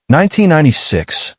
1996.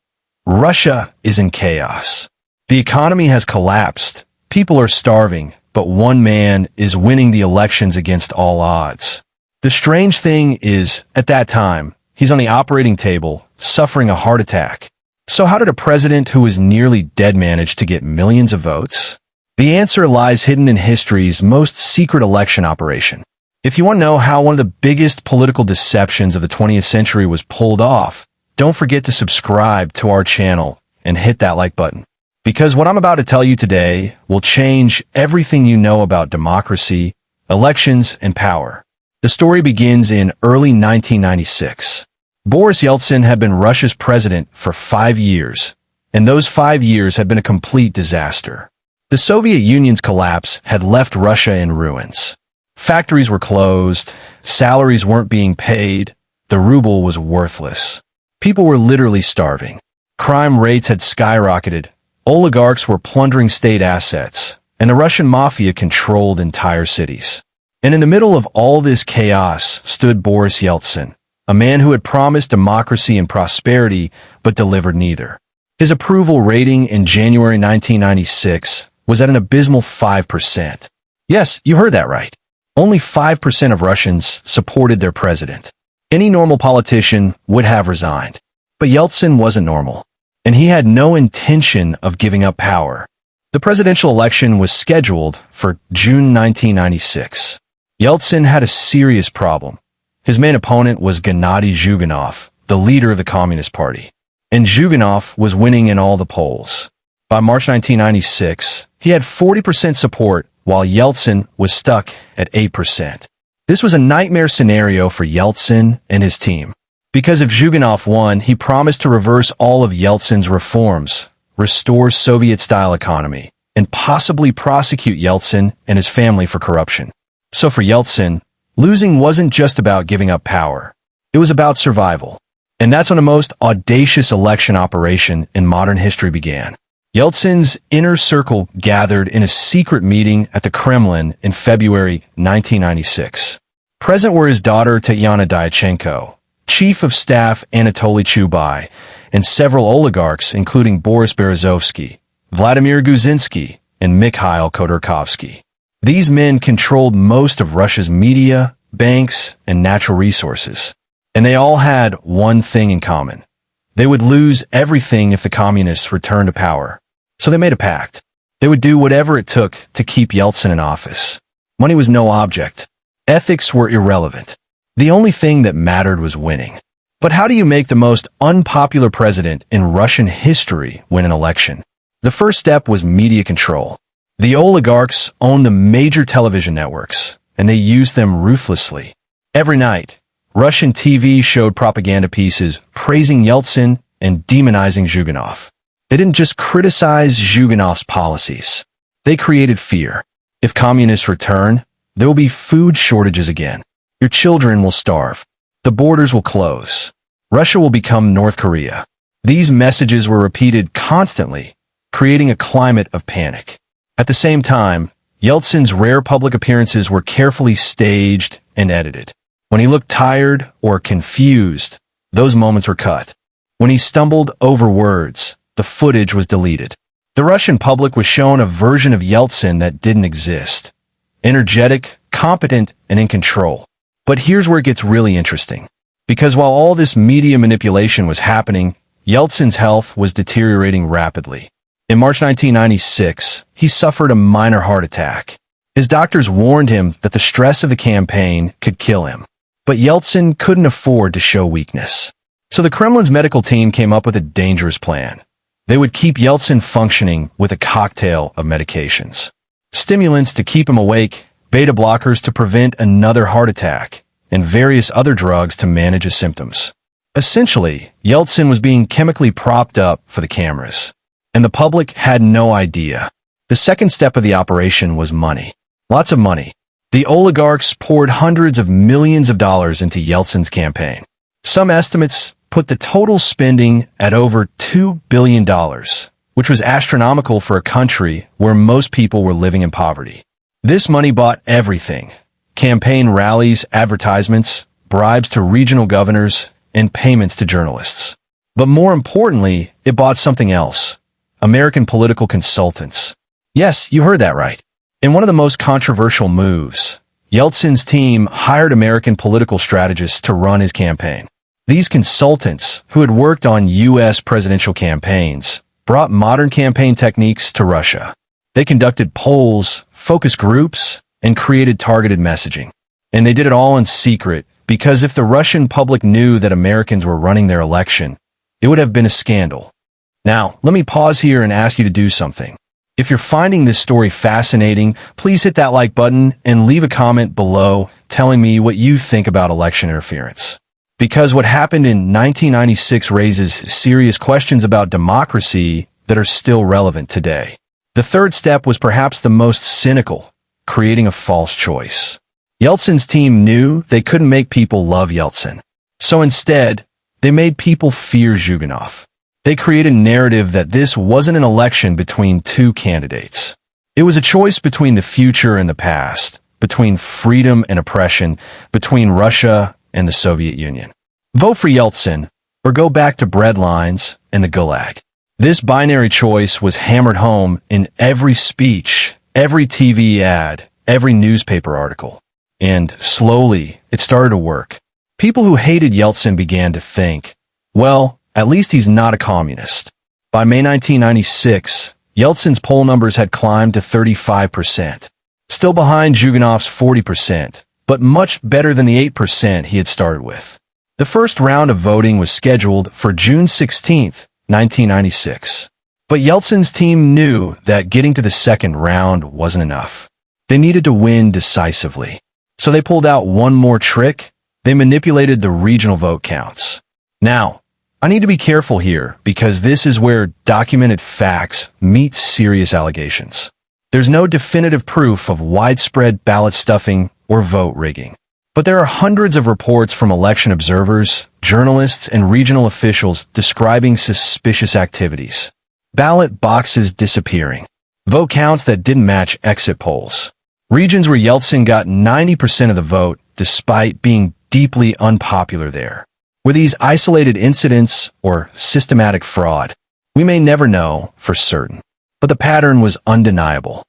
Russia is in chaos. The economy has collapsed. People are starving, but one man is winning the elections against all odds. The strange thing is, at that time, he's on the operating table, suffering a heart attack. So how did a president who is nearly dead manage to get millions of votes? The answer lies hidden in history's most secret election operation. If you want to know how one of the biggest political deceptions of the 20th century was pulled off, don't forget to subscribe to our channel and hit that like button. Because what I'm about to tell you today will change everything you know about democracy, elections, and power. The story begins in early 1996. Boris Yeltsin had been Russia's president for 5 years, and those 5 years had been a complete disaster. The Soviet Union's collapse had left Russia in ruins. Factories were closed, salaries weren't being paid, the ruble was worthless. People were literally starving. Crime rates had skyrocketed, oligarchs were plundering state assets, and the Russian mafia controlled entire cities. And in the middle of all this chaos stood Boris Yeltsin, a man who had promised democracy and prosperity but delivered neither. His approval rating in January 1996 was at an abysmal 5%. Yes, you heard that right. Only 5% of Russians supported their president. Any normal politician would have resigned. But Yeltsin wasn't normal, and he had no intention of giving up power. The presidential election was scheduled for June 1996. Yeltsin had a serious problem. His main opponent was Gennady Zhuganov, the leader of the Communist Party. And Zhuganov was winning in all the polls. By March 1996, he had 40% support, while Yeltsin was stuck at 8%. This was a nightmare scenario for Yeltsin and his team. Because if Zhuganov won, he promised to reverse all of Yeltsin's reforms, restore Soviet-style economy, and possibly prosecute Yeltsin and his family for corruption. So for Yeltsin, losing wasn't just about giving up power. It was about survival. And that's when the most audacious election operation in modern history began. Yeltsin's inner circle gathered in a secret meeting at the Kremlin in February 1996. Present were his daughter Tatyana Dyachenko, Chief of Staff Anatoly Chubais, and several oligarchs including Boris Berezovsky, Vladimir Guzinsky, and Mikhail Khodorkovsky. These men controlled most of Russia's media, banks, and natural resources. And they all had one thing in common. They would lose everything if the communists returned to power. So they made a pact. They would do whatever it took to keep Yeltsin in office. Money was no object. Ethics were irrelevant. The only thing that mattered was winning. But how do you make the most unpopular president in Russian history win an election? The first step was media control. The oligarchs owned the major television networks, and they used them ruthlessly. Every night, Russian TV showed propaganda pieces praising Yeltsin and demonizing Zhuganov. They didn't just criticize Zhuganov's policies. They created fear. If communists return, there will be food shortages again. Your children will starve. The borders will close. Russia will become North Korea. These messages were repeated constantly, creating a climate of panic. At the same time, Yeltsin's rare public appearances were carefully staged and edited. When he looked tired or confused, those moments were cut. When he stumbled over words, the footage was deleted. The Russian public was shown a version of Yeltsin that didn't exist. Energetic, competent, and in control. But here's where it gets really interesting. Because while all this media manipulation was happening, Yeltsin's health was deteriorating rapidly. In March 1996, he suffered a minor heart attack. His doctors warned him that the stress of the campaign could kill him. But Yeltsin couldn't afford to show weakness. So the Kremlin's medical team came up with a dangerous plan. They would keep Yeltsin functioning with a cocktail of medications. Stimulants to keep him awake, beta blockers to prevent another heart attack, and various other drugs to manage his symptoms. Essentially, Yeltsin was being chemically propped up for the cameras. And the public had no idea. The second step of the operation was money. Lots of money. The oligarchs poured hundreds of millions of dollars into Yeltsin's campaign. Some estimates put the total spending at over $2 billion, which was astronomical for a country where most people were living in poverty. This money bought everything: campaign rallies, advertisements, bribes to regional governors, and payments to journalists. But more importantly, it bought something else: American political consultants. Yes, you heard that right. In one of the most controversial moves, Yeltsin's team hired American political strategists to run his campaign. These consultants, who had worked on U.S. presidential campaigns, brought modern campaign techniques to Russia. They conducted polls, focus groups, and created targeted messaging. And they did it all in secret, because if the Russian public knew that Americans were running their election, it would have been a scandal. Now, let me pause here and ask you to do something. If you're finding this story fascinating, please hit that like button and leave a comment below telling me what you think about election interference. Because what happened in 1996 raises serious questions about democracy that are still relevant today. The third step was perhaps the most cynical: creating a false choice. Yeltsin's team knew they couldn't make people love Yeltsin. So instead, they made people fear Zhuganov. They created a narrative that this wasn't an election between two candidates. It was a choice between the future and the past, between freedom and oppression, between Russia and the Soviet Union. Vote for Yeltsin, or go back to breadlines and the Gulag. This binary choice was hammered home in every speech, every TV ad, every newspaper article. And slowly, it started to work. People who hated Yeltsin began to think, well, at least he's not a communist. By May 1996, Yeltsin's poll numbers had climbed to 35%. Still behind Zhuganov's 40%, but much better than the 8% he had started with. The first round of voting was scheduled for June 16, 1996. But Yeltsin's team knew that getting to the second round wasn't enough. They needed to win decisively. So they pulled out one more trick. They manipulated the regional vote counts. Now, I need to be careful here because this is where documented facts meet serious allegations. There's no definitive proof of widespread ballot stuffing or vote rigging. But there are hundreds of reports from election observers, journalists, and regional officials describing suspicious activities. Ballot boxes disappearing. Vote counts that didn't match exit polls. Regions where Yeltsin got 90% of the vote despite being deeply unpopular there. Were these isolated incidents or systematic fraud? We may never know for certain. But the pattern was undeniable.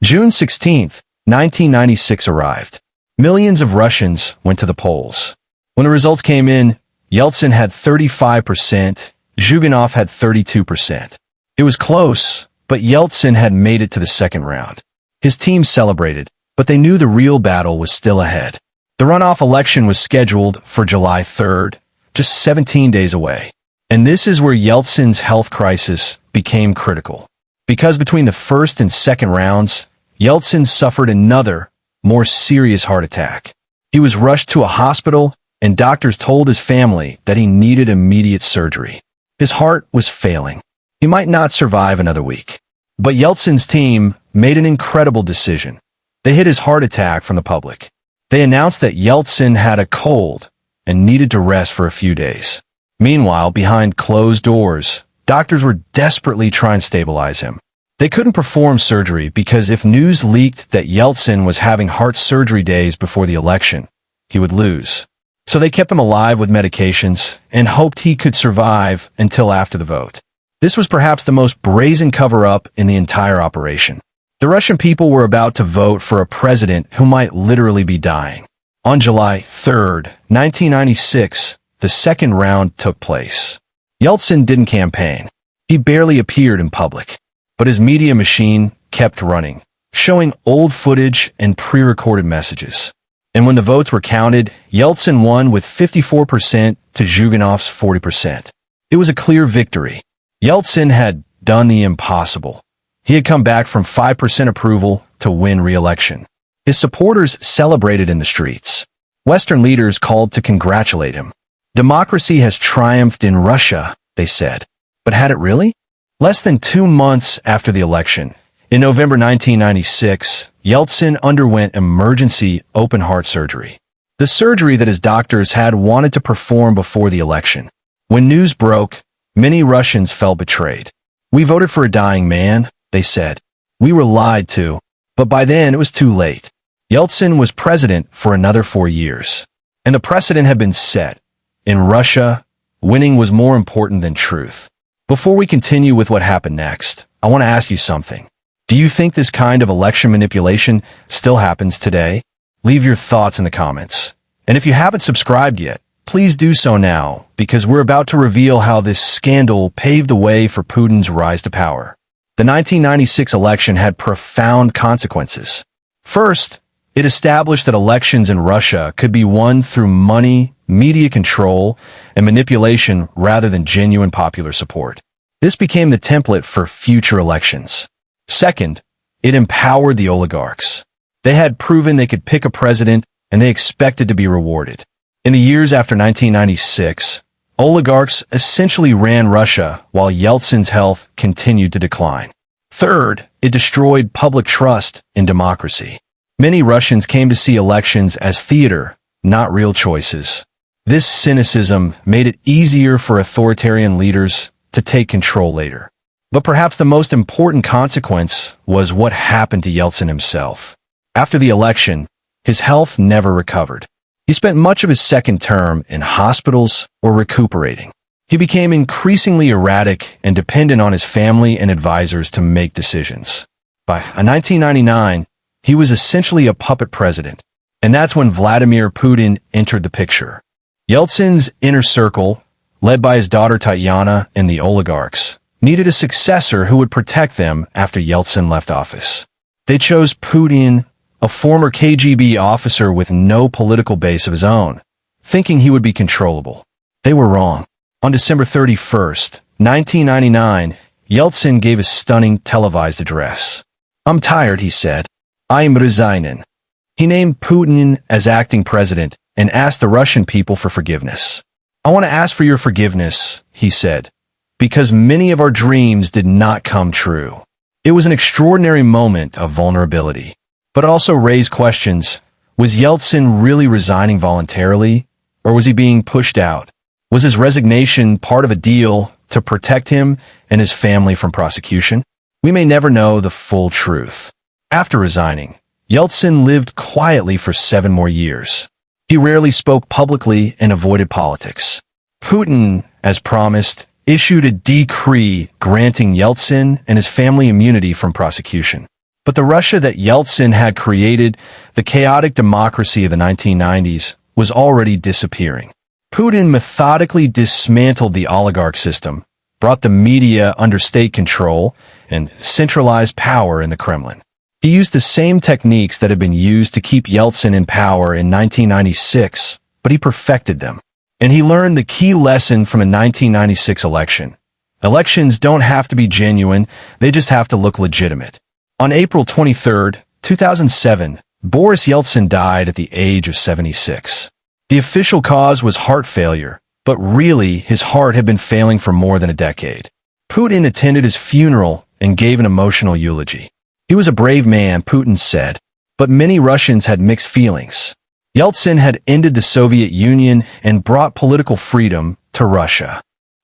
June 16, 1996 arrived. Millions of Russians went to the polls. When the results came in, Yeltsin had 35%, Zhuganov had 32%. It was close, but Yeltsin had made it to the second round. His team celebrated, but they knew the real battle was still ahead. The runoff election was scheduled for July 3rd, just 17 days away. And this is where Yeltsin's health crisis became critical. Because between the first and second rounds, Yeltsin suffered another, more serious heart attack. He was rushed to a hospital, and doctors told his family that he needed immediate surgery. His heart was failing. He might not survive another week. But Yeltsin's team made an incredible decision. They hid his heart attack from the public. They announced that Yeltsin had a cold and needed to rest for a few days. Meanwhile, behind closed doors, doctors were desperately trying to stabilize him. They couldn't perform surgery because if news leaked that Yeltsin was having heart surgery days before the election, he would lose. So they kept him alive with medications and hoped he could survive until after the vote. This was perhaps the most brazen cover-up in the entire operation. The Russian people were about to vote for a president who might literally be dying. On July 3rd, 1996, the second round took place. Yeltsin didn't campaign. He barely appeared in public. But his media machine kept running, showing old footage and pre-recorded messages. And when the votes were counted, Yeltsin won with 54% to Zhuganov's 40%. It was a clear victory. Yeltsin had done the impossible. He had come back from 5% approval to win re-election. His supporters celebrated in the streets. Western leaders called to congratulate him. Democracy has triumphed in Russia, they said. But had it really? Less than 2 months after the election, in November 1996, Yeltsin underwent emergency open-heart surgery. The surgery that his doctors had wanted to perform before the election. When news broke, many Russians felt betrayed. We voted for a dying man, they said. We were lied to. But by then, it was too late. Yeltsin was president for another 4 years. And the precedent had been set. In Russia, winning was more important than truth. Before we continue with what happened next, I want to ask you something. Do you think this kind of election manipulation still happens today? Leave your thoughts in the comments. And if you haven't subscribed yet, please do so now, because we're about to reveal how this scandal paved the way for Putin's rise to power. The 1996 election had profound consequences. First, it established that elections in Russia could be won through money, media control, and manipulation rather than genuine popular support. This became the template for future elections. Second, it empowered the oligarchs. They had proven they could pick a president, and they expected to be rewarded. In the years after 1996, oligarchs essentially ran Russia while Yeltsin's health continued to decline. Third, it destroyed public trust in democracy. Many Russians came to see elections as theater, not real choices. This cynicism made it easier for authoritarian leaders to take control later. But perhaps the most important consequence was what happened to Yeltsin himself. After the election, his health never recovered. He spent much of his second term in hospitals or recuperating. He became increasingly erratic and dependent on his family and advisors to make decisions. By 1999, he was essentially a puppet president, and that's when Vladimir Putin entered the picture. Yeltsin's inner circle, led by his daughter Tatiana and the oligarchs, needed a successor who would protect them after Yeltsin left office. They chose Putin, a former KGB officer with no political base of his own, thinking he would be controllable. They were wrong. On December 31st, 1999, Yeltsin gave a stunning televised address. "I'm tired," he said. "I am resigning." He named Putin as acting president and asked the Russian people for forgiveness. "I want to ask for your forgiveness," he said, "because many of our dreams did not come true." It was an extraordinary moment of vulnerability, but also raised questions. Was Yeltsin really resigning voluntarily, or was he being pushed out? Was his resignation part of a deal to protect him and his family from prosecution? We may never know the full truth. After resigning, Yeltsin lived quietly for 7 more years. He rarely spoke publicly and avoided politics. Putin, as promised, issued a decree granting Yeltsin and his family immunity from prosecution. But the Russia that Yeltsin had created, the chaotic democracy of the 1990s, was already disappearing. Putin methodically dismantled the oligarch system, brought the media under state control, and centralized power in the Kremlin. He used the same techniques that had been used to keep Yeltsin in power in 1996, but he perfected them. And he learned the key lesson from a 1996 election. Elections don't have to be genuine, they just have to look legitimate. On April 23, 2007, Boris Yeltsin died at the age of 76. The official cause was heart failure, but really his heart had been failing for more than a decade. Putin attended his funeral and gave an emotional eulogy. He was a brave man, Putin said, but many Russians had mixed feelings. Yeltsin had ended the Soviet Union and brought political freedom to Russia.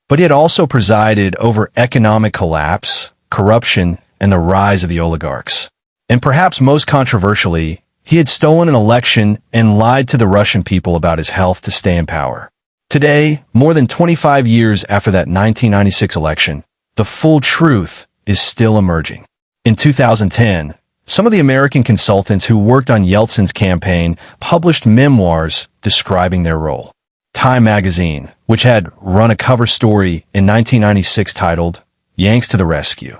But he had also presided over economic collapse, corruption, and the rise of the oligarchs. And perhaps most controversially, he had stolen an election and lied to the Russian people about his health to stay in power. Today, more than 25 years after that 1996 election, the full truth is still emerging. In 2010, some of the American consultants who worked on Yeltsin's campaign published memoirs describing their role. Time magazine, which had run a cover story in 1996 titled, "Yanks to the Rescue."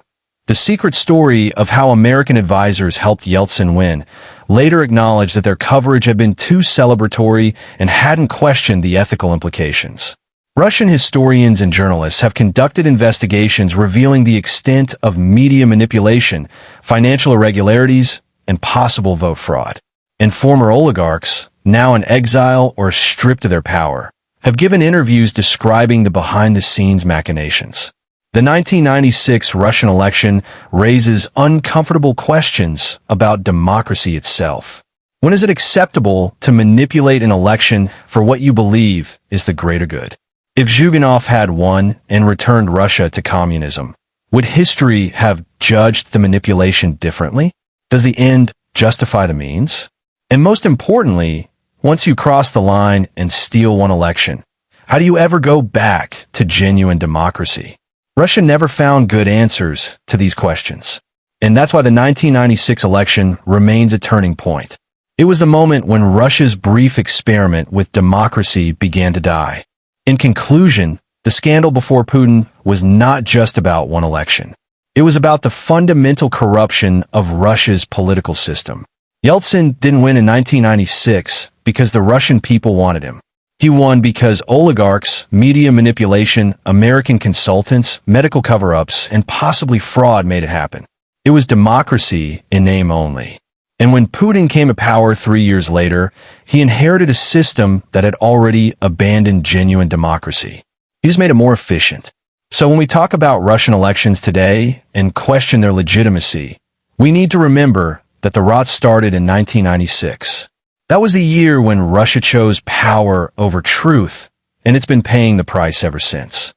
The secret story of how American advisors helped Yeltsin win, later acknowledged that their coverage had been too celebratory and hadn't questioned the ethical implications. Russian historians and journalists have conducted investigations revealing the extent of media manipulation, financial irregularities, and possible vote fraud. And former oligarchs, now in exile or stripped of their power, have given interviews describing the behind-the-scenes machinations. The 1996 Russian election raises uncomfortable questions about democracy itself. When is it acceptable to manipulate an election for what you believe is the greater good? If Zhuganov had won and returned Russia to communism, would history have judged the manipulation differently? Does the end justify the means? And most importantly, once you cross the line and steal one election, How do you ever go back to genuine democracy? Russia never found good answers to these questions. And that's why the 1996 election remains a turning point. It was the moment when Russia's brief experiment with democracy began to die. In conclusion, the scandal before Putin was not just about one election. It was about the fundamental corruption of Russia's political system. Yeltsin didn't win in 1996 because the Russian people wanted him. He won because oligarchs, media manipulation, American consultants, medical cover-ups, and possibly fraud made it happen. It was democracy in name only. And when Putin came to power 3 years later, he inherited a system that had already abandoned genuine democracy. He just made it more efficient. So when we talk about Russian elections today and question their legitimacy, we need to remember that the rot started in 1996. That was the year when Russia chose power over truth, and it's been paying the price ever since.